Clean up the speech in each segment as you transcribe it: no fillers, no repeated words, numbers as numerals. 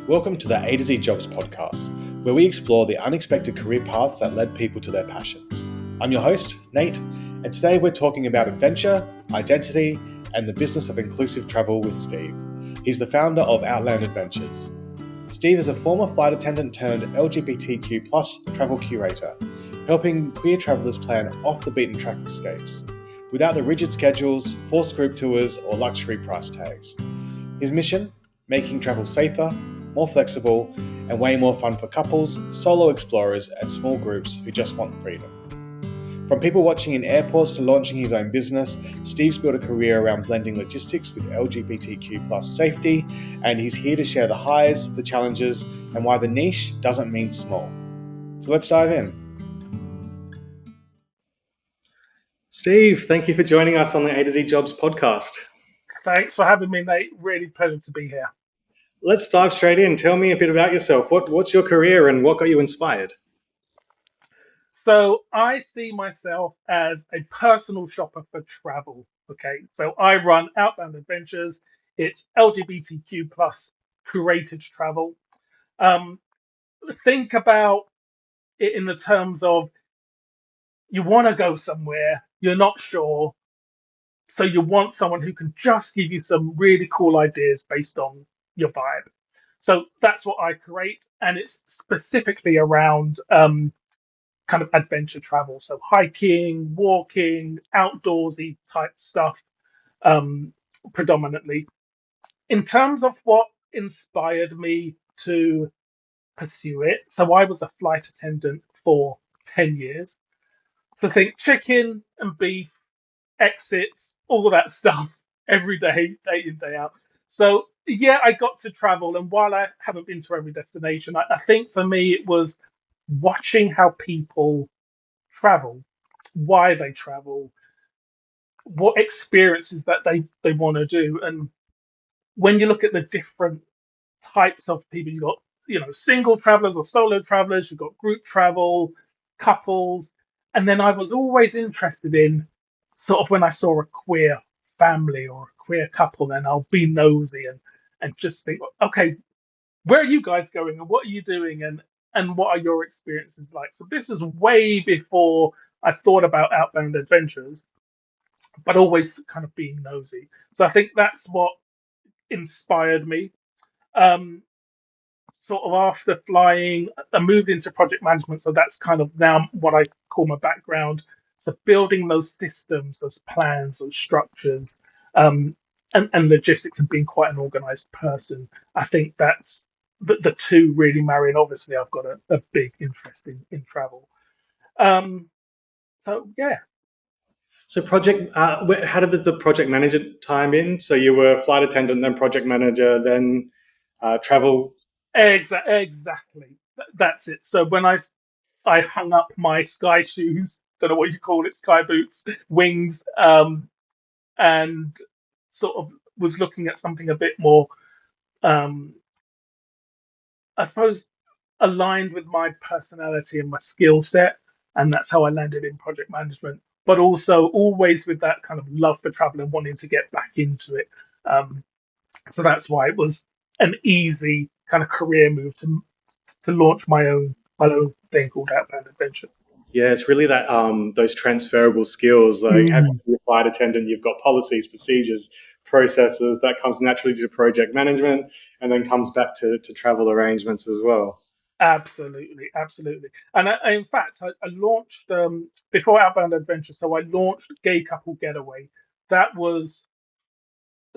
Welcome to the A to Z Jobs podcast, where we explore the unexpected career paths that led people to their passions. I'm your host, Nate, and today we're talking about adventure, identity, and the business of inclusive travel with Steve. He's the founder of Outland Adventures. Steve is a former flight attendant turned LGBTQ travel curator, helping queer travelers plan off-the-beaten-track escapes, without the rigid schedules, forced group tours, or luxury price tags. His mission? Making travel safer, more flexible, and way more fun for couples, solo explorers, and small groups who just want freedom. From people watching in airports to launching his own business, Steve's built a career around blending logistics with LGBTQ safety, and he's here to share the highs, the challenges, and why the niche doesn't mean small. So let's dive in. Steve, thank you for joining us on the A to Z Jobs podcast. Thanks for having me, Nate. Really pleasure to be here. Let's dive straight in. Tell me a bit about yourself. What's your career and what got you inspired? So I see myself as a personal shopper for travel. Okay, so I run Outland Adventures. It's LGBTQ curated travel. Um, think about it in the terms of you want to go somewhere, you're not sure, so you want someone who can just give you some really cool ideas based on your vibe. So that's what I create, and it's specifically around kind of adventure travel. So hiking, walking, outdoorsy type stuff, predominantly. In terms of what inspired me to pursue it, so I was a flight attendant for 10 years. So think chicken and beef, exits, all of that stuff every day, day in, day out. So yeah, I got to travel, and while I haven't been to every destination, I think for me it was watching how people travel, why they travel, what experiences that they want to do. And when you look at the different types of people, you've got, single travelers or solo travelers, you've got group travel, couples. And then I was always interested in sort of when I saw a queer family or a queer couple, then I'll be nosy and just think, okay, where are you guys going and what are you doing and what are your experiences like? So this was way before I thought about outbound adventures, but always kind of being nosy. So I think that's what inspired me. Um, Sort of after flying, I moved into project management. So that's kind of now what I call my background. So building those systems, those plans, those structures, um, and logistics, and being quite an organized person. I think that's the two really marry. And obviously, I've got a big interest in travel. Um, so yeah. So how did the project manager time in? So you were flight attendant, then project manager, then travel. Exactly. That's it. So when I hung up my sky shoes, don't know what you call it, sky boots, wings, and sort of was looking at something a bit more, um, I suppose, aligned with my personality and my skill set, and that's how I landed in project management. But also always with that kind of love for travel and wanting to get back into it. Um, so that's why it was an easy kind of career move to launch my own thing called Outbound Adventure. Yeah, it's really that those transferable skills, like having Mm, a flight attendant, you've got policies, procedures, processes that comes naturally to project management, and then comes back to travel arrangements as well. absolutely, absolutely. And in fact, I launched before Outbound Adventure. So I launched Gay Couple Getaway. That was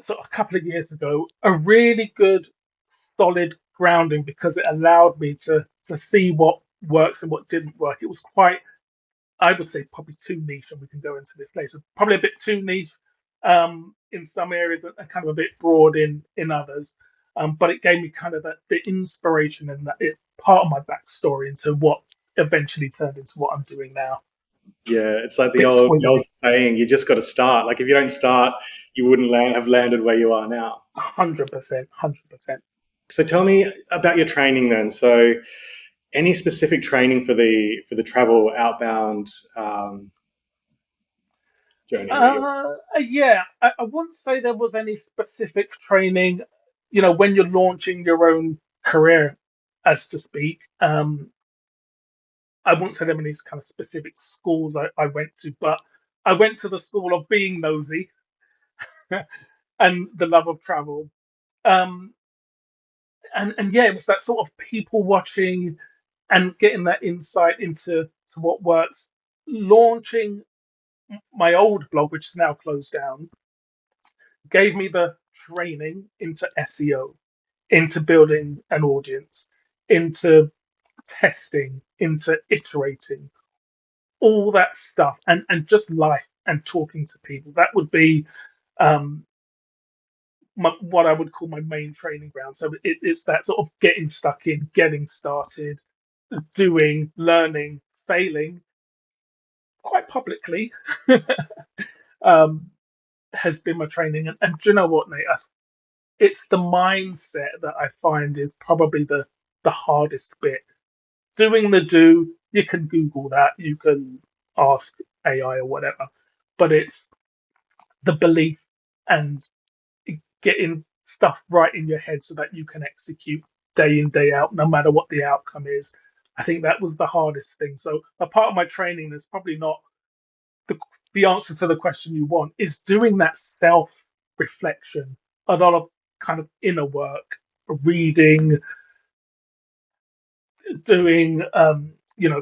sort of a couple of years ago. A really good, solid grounding because it allowed me to see what works and what didn't work. It was quite, I would say, probably too niche, and we can go into this later. Probably a bit too niche in some areas and kind of a bit broad in others. But it gave me kind of the inspiration and that it part of my backstory into what eventually turned into what I'm doing now. Yeah, it's like the Bit old swingy, saying: you just got to start. Like if you don't start, you wouldn't have landed where you are now. 100%, 100%. So tell me about your training then. So any specific training for the travel outbound journey that you're? Yeah, I wouldn't say there was any specific training. When you're launching your own career, as to speak. I won't say there are any kind of specific schools I went to, but I went to the school of being nosy and the love of travel. Um, and yeah, it was that sort of people watching and getting that insight into what works. Launching my old blog, which is now closed down, gave me the training into SEO, into building an audience, into testing, into iterating, all that stuff, and just life and talking to people. That would be um, what I would call my main training ground. So it's that sort of getting stuck in, getting started, doing, learning, failing quite publicly um, has been my training. And do you know what, Nate? It's the mindset that I find is probably the hardest bit. Doing the do, you can Google that, you can ask AI or whatever, but it's the belief and getting stuff right in your head so that you can execute day in, day out, no matter what the outcome is. I think that was the hardest thing. So a part of my training is probably not the, the answer to the question you want, is doing that self reflection, a lot of kind of inner work, reading, doing,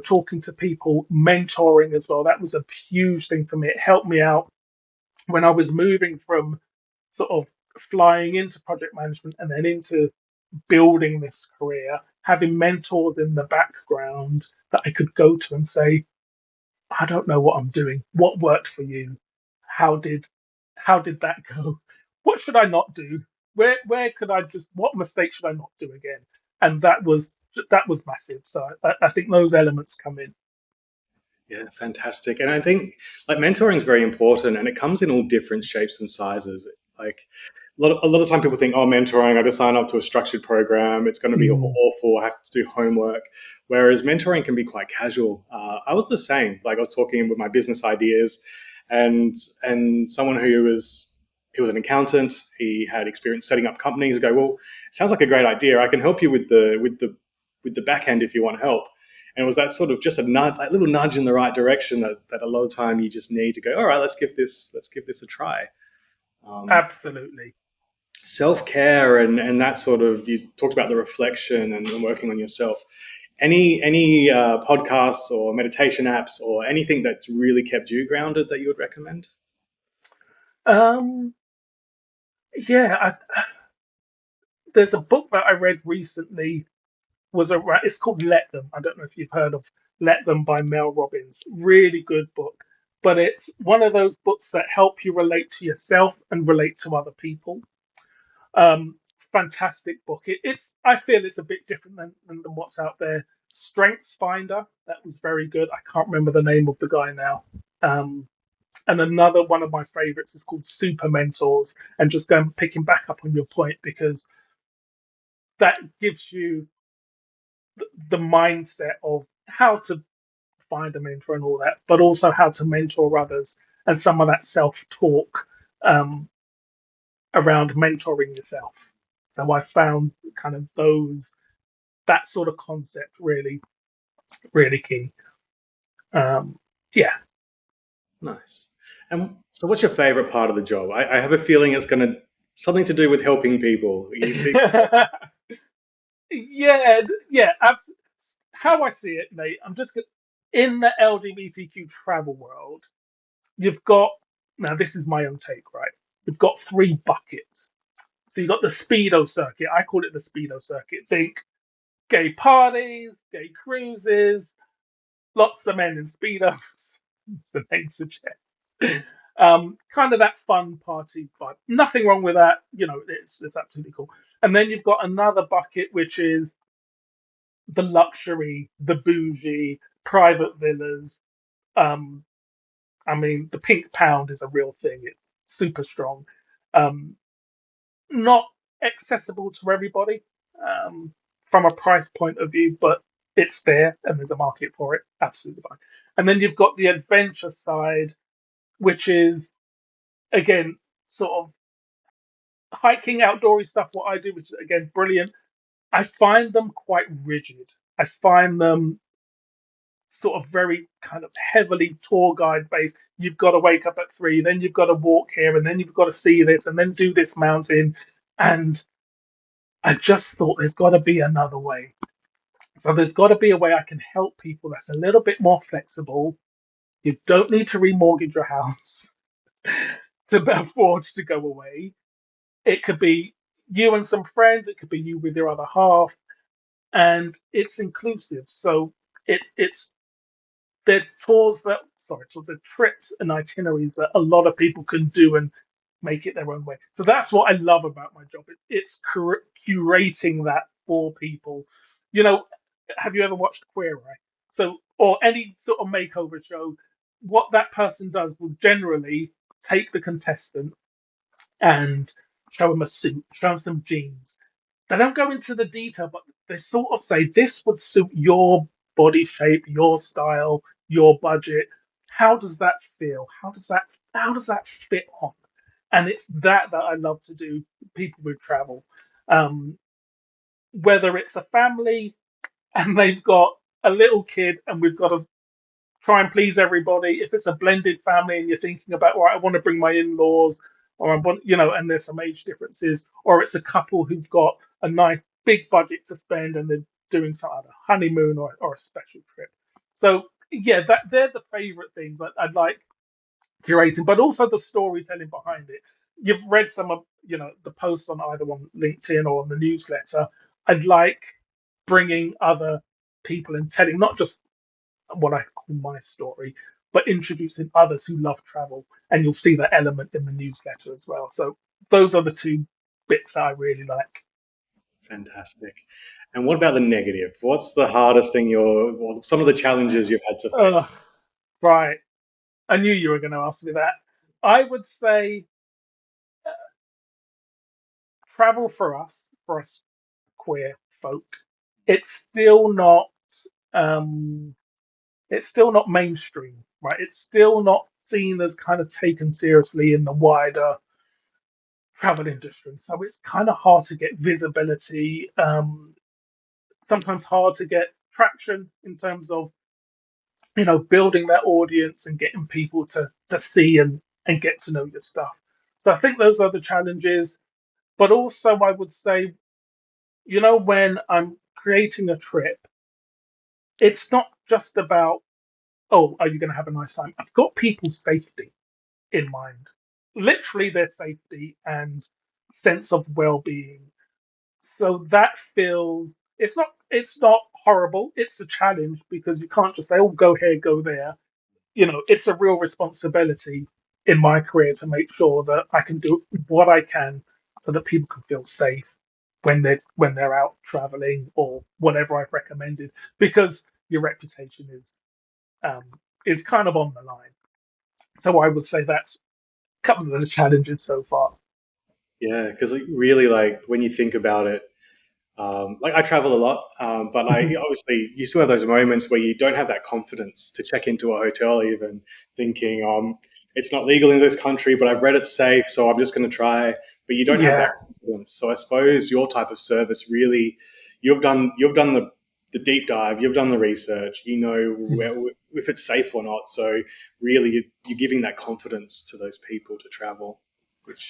talking to people, mentoring as well. That was a huge thing for me. It helped me out when I was moving from sort of flying into project management and then into building this career, having mentors in the background that I could go to and say, I don't know what I'm doing. What worked for you? How did how did that go? What should I not do? Where could I just what mistake should I not do again? And that was massive. So I think those elements come in. Yeah, fantastic. And I think like mentoring is very important, and it comes in all different shapes and sizes. Like a lot of time people think, oh, mentoring, I just sign up to a structured program. It's going to be Mm, awful. I have to do homework. Whereas mentoring can be quite casual. I was the same. Like I was talking with my business ideas, and someone he was an accountant. He had experience setting up companies. Go, well, it sounds like a great idea. I can help you with the back end if you want help. And it was that sort of just a nudge, that little nudge in the right direction that a lot of time you just need to go. All right, let's give this a try. Um, absolutely. Self care and that sort of, you talked about the reflection and working on yourself. Any podcasts or meditation apps or anything that's really kept you grounded that you would recommend? Um, yeah, there's a book that I read recently. It's called Let Them. I don't know if you've heard of Let Them by Mel Robbins. Really good book, but it's one of those books that help you relate to yourself and relate to other people. Um, Fantastic book. It's I feel it's a bit different than what's out there. Strengths Finder, that was very good. I can't remember the name of the guy now. Um, and another one of my favorites is called Super Mentors. And just going picking back up on your point, because that gives you the mindset of how to find a mentor and all that, but also how to mentor others and some of that self talk um, around mentoring yourself. So I found kind of that sort of concept really, really key. Um, yeah. Nice. And so, what's your favorite part of the job? I have a feeling it's going to something to do with helping people. You see? Yeah, yeah. How I see it, Nate, in the LGBTQ travel world, you've got now. This is my own take, right? You've got three buckets. So you've got the speedo circuit. I call it the speedo circuit. Think gay parties, gay cruises, lots of men in speedos. As the name suggests. Kind of that fun party vibe. Nothing wrong with that. It's absolutely cool. And then you've got another bucket which is the luxury, the bougie, private villas. Um, I mean, the pink pound is a real thing. It's super strong. Um, Not accessible to everybody um, from a price point of view, but it's there and there's a market for it. Absolutely fine. And then you've got the adventure side, which is again sort of hiking, outdoorsy stuff. What I do, which is again brilliant. I find them quite rigid. I find them sort of very kind of heavily tour guide based. You've got to wake up at 3, then you've got to walk here, and then you've got to see this, and then do this mountain. And I just thought there's got to be another way. So there's got to be a way I can help people that's a little bit more flexible. You don't need to remortgage your house to afford to go away. It could be you and some friends. It could be you with your other half, and it's inclusive. So it's they're tours, they're trips and itineraries that a lot of people can do and make it their own way. So that's what I love about my job. It's curating that for people. You know, have you ever watched Queer Eye? So, or any sort of makeover show, what that person does will generally take the contestant and show them a suit, show them some jeans. They don't go into the detail, but they sort of say this would suit your body shape, your style, your budget. How does that feel? How does that fit on? And it's that I love to do. People with travel, um, whether it's a family and they've got a little kid, and we've got to try and please everybody. If it's a blended family and you're thinking about, right, I want to bring my in-laws, or I want, and there's some age differences, or it's a couple who've got a nice big budget to spend and they're doing some other honeymoon or a special trip. So yeah, they're the favorite things that I'd like curating, but also the storytelling behind it. You've read some of, the posts on either on LinkedIn or on the newsletter. I'd like bringing other people and telling not just what I call my story, but introducing others who love travel. And you'll see that element in the newsletter as well. So those are the two bits that I really like. Fantastic. And what about the negative? What's the hardest thing some of the challenges you've had to Uh, face? right. I knew you were going to ask me that. I would say travel for us queer folk, it's still not um, it's still not mainstream, right? It's still not seen as kind of taken seriously in the wider travel industry. So it's kind of hard to get visibility, sometimes hard to get traction in terms of, building that audience and getting people to see and get to know your stuff. So I think those are the challenges. But also, I would say, when I'm creating a trip, it's not just about, oh, are you going to have a nice time? I've got people's safety in mind, literally their safety and sense of well-being. So that feels, it's not horrible. It's a challenge because you can't just say, oh, go here, go there. It's a real responsibility in my career to make sure that I can do what I can so that people can feel safe when they're out traveling or whatever I've recommended, because your reputation um, is kind of on the line. So I would say that's a couple of the challenges so far. Yeah, because really, like when you think about it, like I travel a lot, but obviously you still have those moments where you don't have that confidence to check into a hotel, even thinking, it's not legal in this country, but I've read it's safe, so I'm just going to try. But you don't have that Yeah, confidence. So I suppose your type of service really, you've done the deep dive, you've done the research, you know if it's safe or not. So really, you're giving that confidence to those people to travel,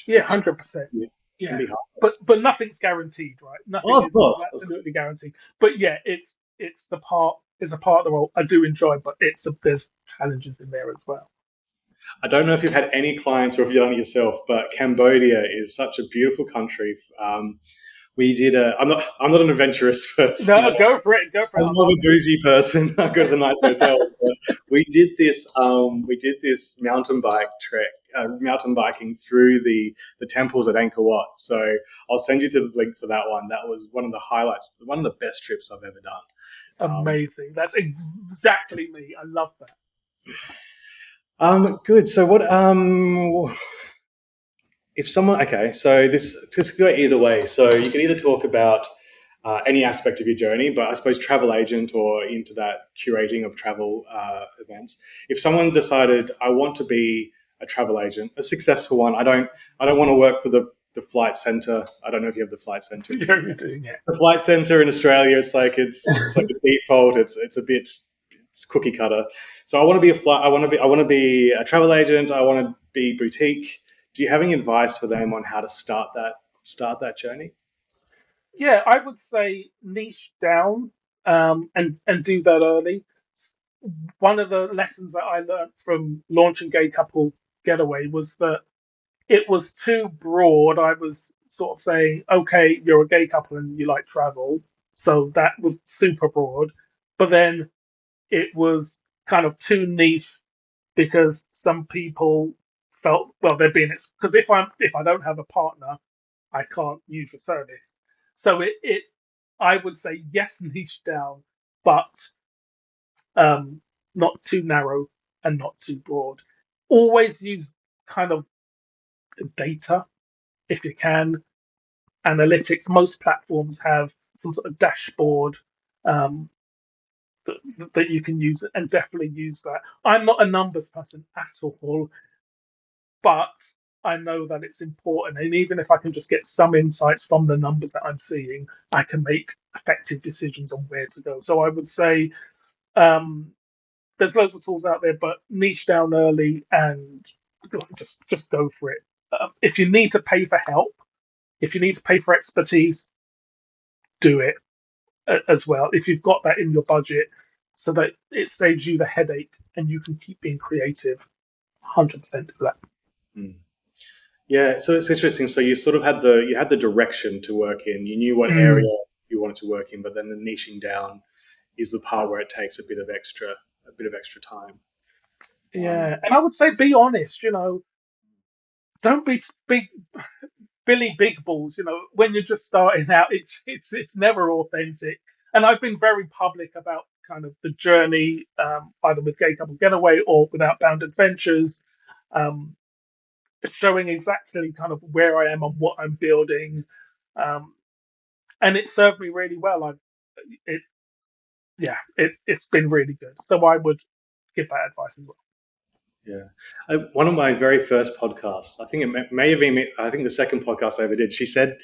yeah, which 100%. can Yeah, be hard. but nothing's guaranteed, right? Oh, Nothing of is course, of course. absolutely guaranteed. But yeah, it's the part is a part of the role I do enjoy, but there's challenges in there as well. I don't know if you've had any clients or if you've done it yourself, but Cambodia is such a beautiful country. We did a. I'm not an adventurous person. No, go for it, go for it. I'm I more of love a bougie person. I go to the nice hotels. But we did this. We did this mountain biking through the temples at Angkor Wat. So I'll send you to the link for that one. That was one of the highlights. One of the best trips I've ever done. amazing. That's exactly me. I love that. Good. So what? If someone, okay, so this could go either way. So you can either talk about any aspect of your journey, but I suppose travel agent or into that curating of travel events. If someone decided I want to be a travel agent, a successful one, I don't want to work for the the flight center. I don't know if you have the flight center in the You're UK. doing it. The flight center in Australia, it's like a default. It's a bit it's cookie cutter. So I want to be a flight. I want to be a travel agent. I want to be boutique. Do you have any advice for them on how to start that journey? Yeah, I would say niche down, and do that early. One of the lessons that I learned from launching Gay Couple Getaway was that it was too broad. I was sort of saying, okay, you're a gay couple and you like travel, so that was super broad. But then it was kind of too niche because some people felt, well, they're being, because if I don't have a partner, I can't use your service. So it I would say yes, niche down, but um, not too narrow and not too broad. Always use kind of data if you can. Analytics. Most platforms have some sort of dashboard um, that, that you can use, and definitely use that. I'm not a numbers person at all, but I know that it's important. And even if I can just get some insights from the numbers that I'm seeing, I can make effective decisions on where to go. So I would say um, there's loads of tools out there, but niche down early and just go for it. If you need to pay for help, if you need to pay for expertise, do it as well. If you've got that in your budget, so that it saves you the headache and you can keep being creative. 100% of that. Mm. Yeah, so it's interesting. So you sort of had the direction to work in. You knew what area Mm, you wanted to work in, but then the niching down is the part where it takes a bit of extra time. yeah, and I would say be honest. Don't be big Billy Big Balls. When you're just starting out, it's never authentic. And I've been very public about kind of the journey, either with Gay Couple Getaway or with Outbound Adventures, um, showing exactly kind of where I am and what I'm building. Um, and it served me really well. It, yeah, it's been really good. So I would give that advice as well. Yeah. One of my very first podcasts, I think may have been, I think the second podcast I ever did, she said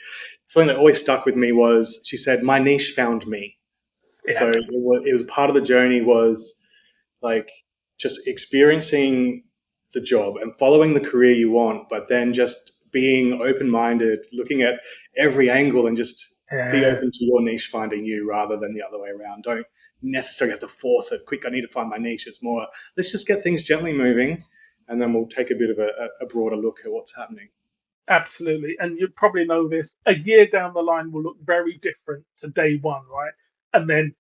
something that always stuck with me was, she said, my niche found me. Yeah, So it was part of the journey was like just experiencing the job and following the career you want, but then just being open minded, looking at every angle and just be yeah, open to your niche finding you rather than the other way around. Don't necessarily have to force it. Quick, I need to find my niche. It's more, let's just get things gently moving and then we'll take a bit of a broader look at what's happening. absolutely. And you probably know this. A year down the line will look very different to day one, right? And then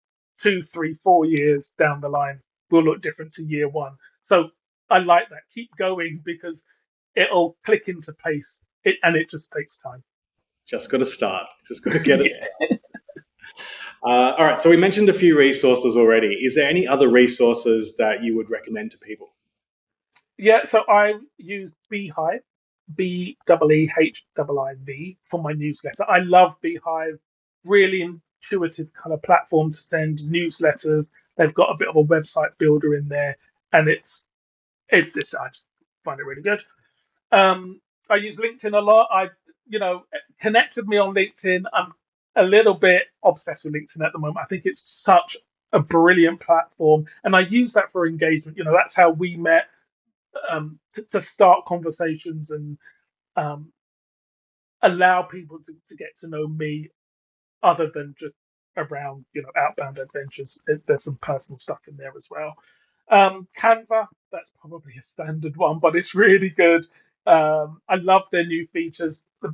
2, 3, 4 years down the line will look different to year one. So I like that. Keep going because it'll click into place. And it just takes time. Just got to start. Just got to get it Yeah. started. All right. So we mentioned a few resources already. Is there any other resources that you would recommend to people? Yeah, so I use Beehive, Beehive for my newsletter. I love Beehive, really intuitive kind of platform to send newsletters. They've got a bit of a website builder in there, and I just find it really good. Um, I use LinkedIn a lot. Connect with me on LinkedIn. I'm a little bit obsessed with LinkedIn at the moment. I think it's such a brilliant platform, and I use that for engagement. That's how we met, to start conversations and um, allow people to get to know me other than just around outbound adventures. There's some personal stuff in there as well. Canva, that's probably a standard one, but it's really good. I love their new features. I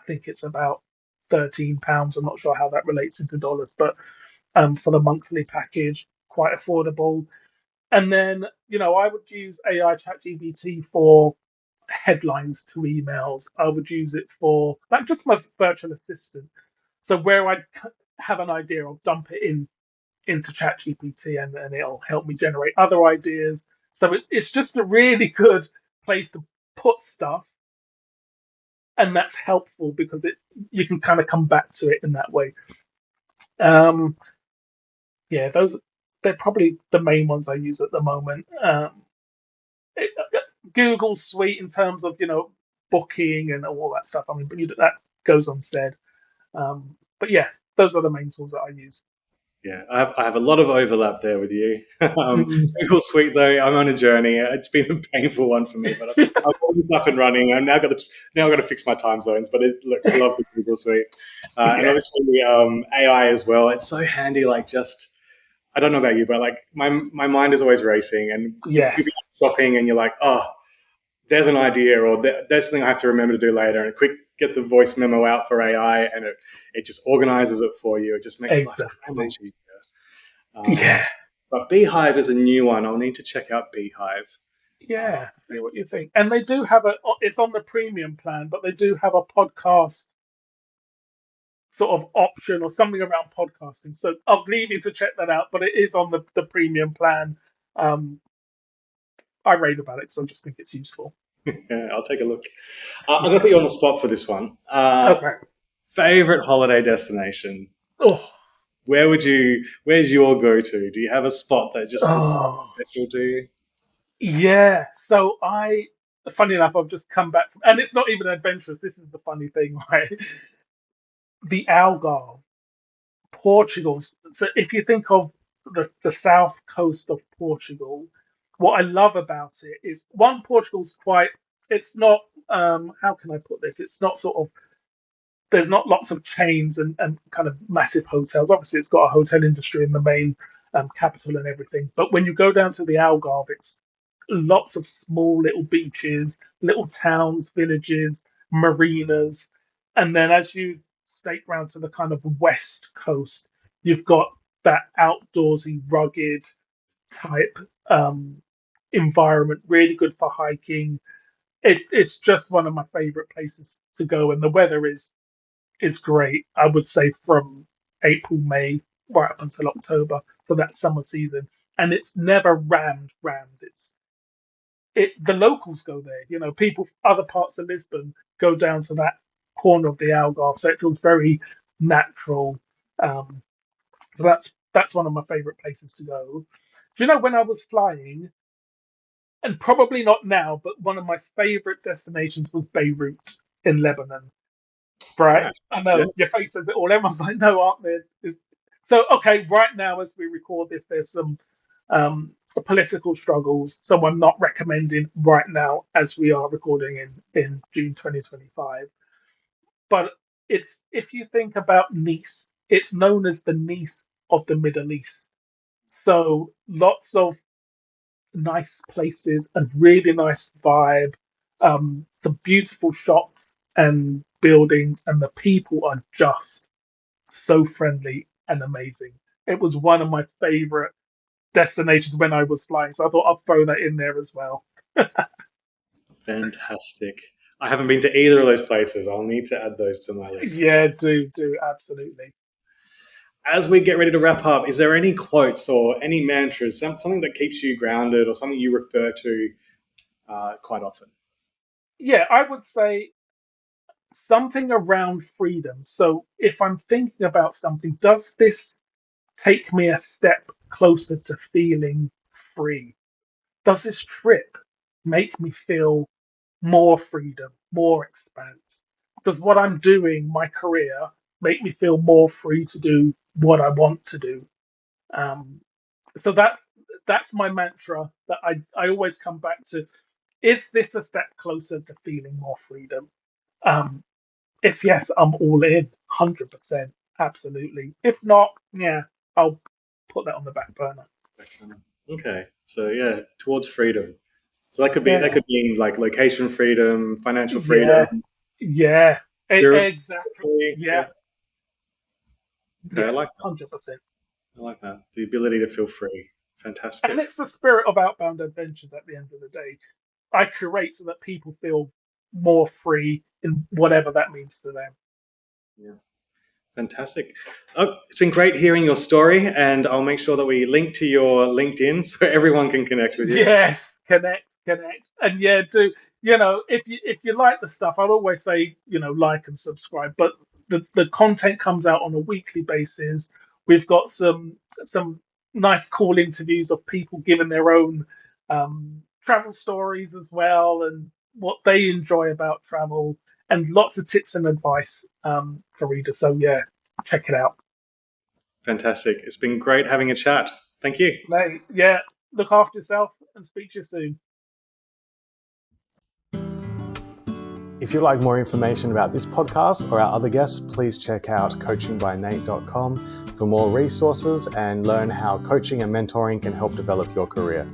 think it's about £13. I'm not sure how that relates into dollars, but for the monthly package, quite affordable. And then, I would use AI ChatGPT for headlines to emails. I would use it for like just my virtual assistant. So where I have an idea, I'll dump it into ChatGPT, and it'll help me generate other ideas. So it's just a really good place to put stuff, and that's helpful because you can kind of come back to it in that way. Um, yeah, they're probably the main ones I use at the moment. Google Suite in terms of booking and all that stuff. I mean, but that goes unsaid. But yeah, those are the main tools that I use. Yeah, I have a lot of overlap there with you. Mm. Google Suite, though, I'm on a journey. It's been a painful one for me, but I've got this up and running. I've got to fix my time zones. But look, I love the Google Suite, and Yeah, obviously AI as well. It's so handy. Like, just I don't know about you, but like my mind is always racing, and you'll yes, be shopping, and you're like, oh, there's an idea, or there's something I have to remember to do later, and quick get the voice memo out for AI, and it just organizes it for you. It just makes life so exactly. much easier. Um, Yeah, but Beehive is a new one. I'll need to check out Beehive. Uh, yeah. See what you think. And they do have a. It's on the premium plan, but they do have a podcast sort of option or something around podcasting. So I'll leave you to check that out. But it is on the premium plan. Um, I rave about it, so I just think it's useful. yeah, I'll take a look. I'm going to Yeah. put you on the spot for this one. Okay. Favorite holiday destination? Oh, Where's your go-to? Do you have a spot that just is oh, special to you? yeah. So funny enough, I've just come back from, and it's not even adventurous. This is the funny thing, right? The Algarve, Portugal. So if you think of the south coast of Portugal, what I love about it is one, Portugal's quite. It's not. How can I put this? It's not sort of there's not lots of chains and kind of massive hotels. Obviously, it's got a hotel industry in the main capital and everything. But when you go down to the Algarve, it's lots of small little beaches, little towns, villages, marinas. And then as you stake round to the kind of west coast, you've got that outdoorsy, rugged type um, environment, really good for hiking. It's just one of my favorite places to go, and the weather is great. I would say from April, May, right up until October for that summer season, and it's never rammed. The locals go there. You know, people from other parts of Lisbon go down to that corner of the Algarve, so it feels very natural. Um, so that's one of my favorite places to go. Do you know when I was flying, and probably not now, but one of my favorite destinations was Beirut in Lebanon. Right? Wow. I Yeah. know your face says it all. Everyone's like, no, aren't there? So, okay, right now as we record this, there's some political struggles. So I'm not recommending right now as we are recording in June 2025. But it's if you think about Nice, it's known as the Nice of the Middle East. So lots of nice places and really nice vibe. Some beautiful shops and buildings, and the people are just so friendly and amazing. It was one of my favorite destinations when I was flying, so I thought I'd throw that in there as well. Fantastic. I haven't been to either of those places. I'll need to add those to my list. Yeah, do absolutely. As we get ready to wrap up, is there any quotes or any mantras, something that keeps you grounded or something you refer to quite often? Yeah, I would say something around freedom. So if I'm thinking about something, does this take me a step closer to feeling free? Does this trip make me feel more freedom, more expanse? Does what I'm doing, my career, make me feel more free to do what I want to do? Um, so that's my mantra that I always come back to. Is this a step closer to feeling more freedom? Um, if yes, I'm all in, 100%, absolutely. If not, yeah, I'll put that on the back burner. Okay, so yeah, towards freedom. So that Yeah, could mean like location freedom, financial freedom, yeah, yeah, exactly. spiritually. Yeah, Yeah. Okay, I yeah, like that. 100%. I like that. The ability to feel free. And Fantastic. it's the spirit of outbound adventures at the end of the day. I curate so that people feel more free in whatever that means to them. Yeah. Fantastic. Oh, it's been great hearing your story, and I'll make sure that we link to your LinkedIn so everyone can connect with you. Yes, connect, and yeah, do if you like the stuff, I'd always say like and subscribe. But the content comes out on a weekly basis. We've got some nice, cool interviews of people giving their own travel stories as well, and what they enjoy about travel, and lots of tips and advice for readers. So yeah, check it out. Fantastic. It's been great having a chat. Thank you. Mate, yeah, look after yourself and speak to you soon. If you'd like more information about this podcast or our other guests, please check out coachingbynate.com for more resources and learn how coaching and mentoring can help develop your career.